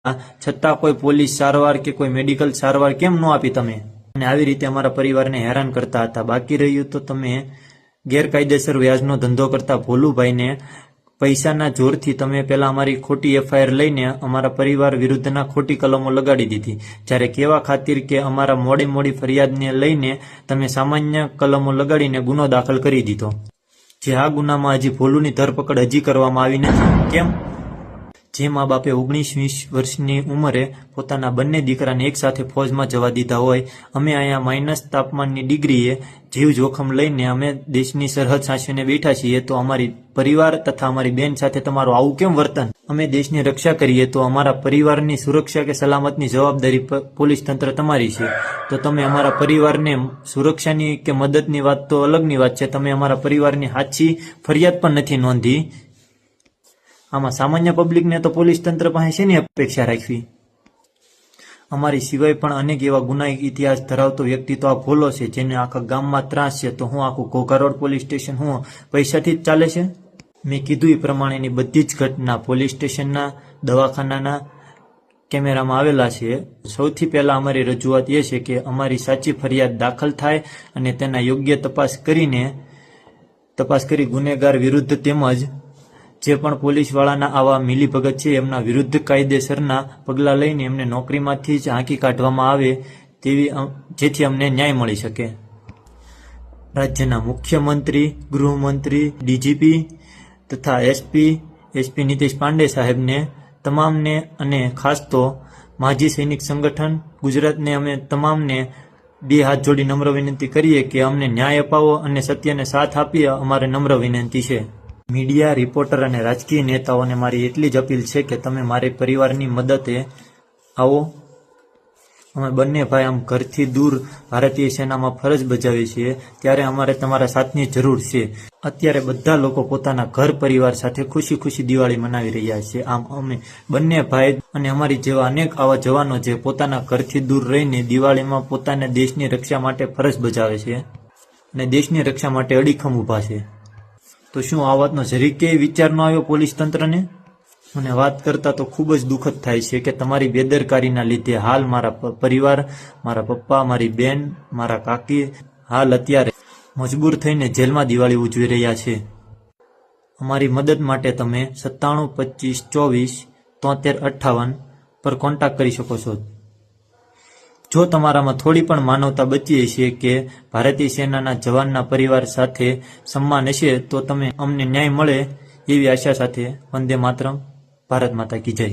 છતાં કોઈ પોલીસ સારવાર કે કોઈ મેડિકલ સારવાર કેમ ન આપી તમે? અને આવી રીતે અમારા પરિવારને હેરાન કરતા હતા. બાકી રહ્યું તો તમે ગેરકાયદેસર વ્યાજનો ધંધો કરતા ભોલુભાઈને પૈસાના જોરથી તમે પહેલા અમારી ખોટી એફઆઈઆર લઈને અમારા પરિવાર વિરુદ્ધના ખોટી કલમો લગાડી દીધી. જ્યારે કેવા ખાतिर કે અમારા મોડી ફરિયાદને લઈને તમે સામાન્ય કલમો લગાડીને ગુનો દાખલ કરી દીધો. જે આ ગુનામાં હજી ભોલુની ધરપકડ હજી કરવામાં આવી નથી. કેમ? જે મા બાપે 19-20 વર્ષની ઉંમરે પોતાના બંને દીકરાને એક સાથે ફોજમાં જવા દીધા હોય, અમે અહીંયા માઇનસ તાપમાનની ડિગ્રીએ જીવ જોખમ લઈને અમે દેશની સરહદ સાચવીને બેઠા છીએ, તો અમારી પરિવાર તથા અમારી બેન સાથે તમારું આવું કેમ વર્તન? અમે દેશની રક્ષા કરીએ તો અમારા પરિવારની સુરક્ષા કે સલામતની જવાબદારી પોલીસ તંત્ર તમારી છે. તો તમે અમારા પરિવારને સુરક્ષાની કે મદદની વાત તો અલગની વાત છે, તમે અમારા પરિવારની સાચી ફરિયાદ પણ નથી નોંધી. આમાં સામાન્ય પબ્લિકને તો પોલીસ તંત્ર પાસે શેની અપેક્ષા રાખવી? અમારી સિવાય પણ અનેક એવા ગુનાહિત ઇતિહાસ ધરાવતો વ્યક્તિ તો આ ભોલો છે, જેને આખા ગામમાં ત્રાસ છે. તો હું આખું ઘોઘા રોડ પોલીસ સ્ટેશન હું પૈસાથી જ ચાલે છે? મેં કીધું એ પ્રમાણેની બધી જ ઘટના પોલીસ સ્ટેશનના દવાખાનાના કેમેરામાં આવેલા છે. સૌથી પહેલા અમારી રજૂઆત એ છે કે અમારી સાચી ફરિયાદ દાખલ થાય અને તેના યોગ્ય તપાસ કરી ગુનેગાર વિરુદ્ધ તેમજ જે પણ પોલીસવાળાના આવા મિલીભગત છે એમના વિરુદ્ધ કાયદેસરના પગલાં લઈને એમને નોકરીમાંથી જ હાંકી કાઢવામાં આવે જેથી અમને ન્યાય મળી શકે. રાજ્યના મુખ્યમંત્રી, ગૃહમંત્રી, ડીજીપી તથા એસપી નીતિશ પાંડે સાહેબને તમામને અને ખાસ તો માજી સૈનિક સંગઠન ગુજરાતને અમે તમામને 2 હાથ જોડી નમ્ર વિનંતી કરીએ કે અમને ન્યાય અપાવો અને સત્યને સાથ આપીએ, અમારે નમ્ર વિનંતી છે. મીડિયા, રિપોર્ટર અને રાજકીય નેતાઓને મારી એટલી જ અપીલ છે કે તમે મારી પરિવારની મદદે આવો. અમે બંને ભાઈ આમ ઘરથી દૂર ભારતીય સેનામાં ફરજ બજાવીએ છીએ, ત્યારે અમારે તમારા સાથની જરૂર છે. અત્યારે બધા લોકો પોતાના ઘર પરિવાર સાથે ખુશી દિવાળી મનાવી રહ્યા છે. આમ અમે બંને ભાઈ અને અમારી જેવા અનેક આવા જવાનો જે પોતાના ઘરથી દૂર રહીને દિવાળીમાં પોતાના દેશની રક્ષા માટે ફરજ બજાવે છે અને દેશની રક્ષા માટે અડીખમ ઊભા છે. તો શું આ વાતનો જરીકે વિચાર ન આવ્યો પોલીસ તંત્રને? મને વાત કરતા તો ખૂબ જ દુઃખદ થાય છે કે તમારી બેદરકારીના લીધે હાલ મારા પરિવાર, મારા પપ્પા, મારી બેન, મારા કાકી હાલ અત્યારે મજબૂર થઈને જેલમાં દિવાળી ઉજવી રહ્યા છે. અમારી મદદ માટે તમે 97 25 74 58 પર કોન્ટેક્ટ કરી શકો છો. જો તમારામાં થોડી પણ માનવતા બચી હશે કે ભારતીય સેનાના જવાનના પરિવાર સાથે સન્માન હશે, તો તમે અમને ન્યાય મળે એવી આશા સાથે વંદે માતરમ. ભારત માતા કી જય.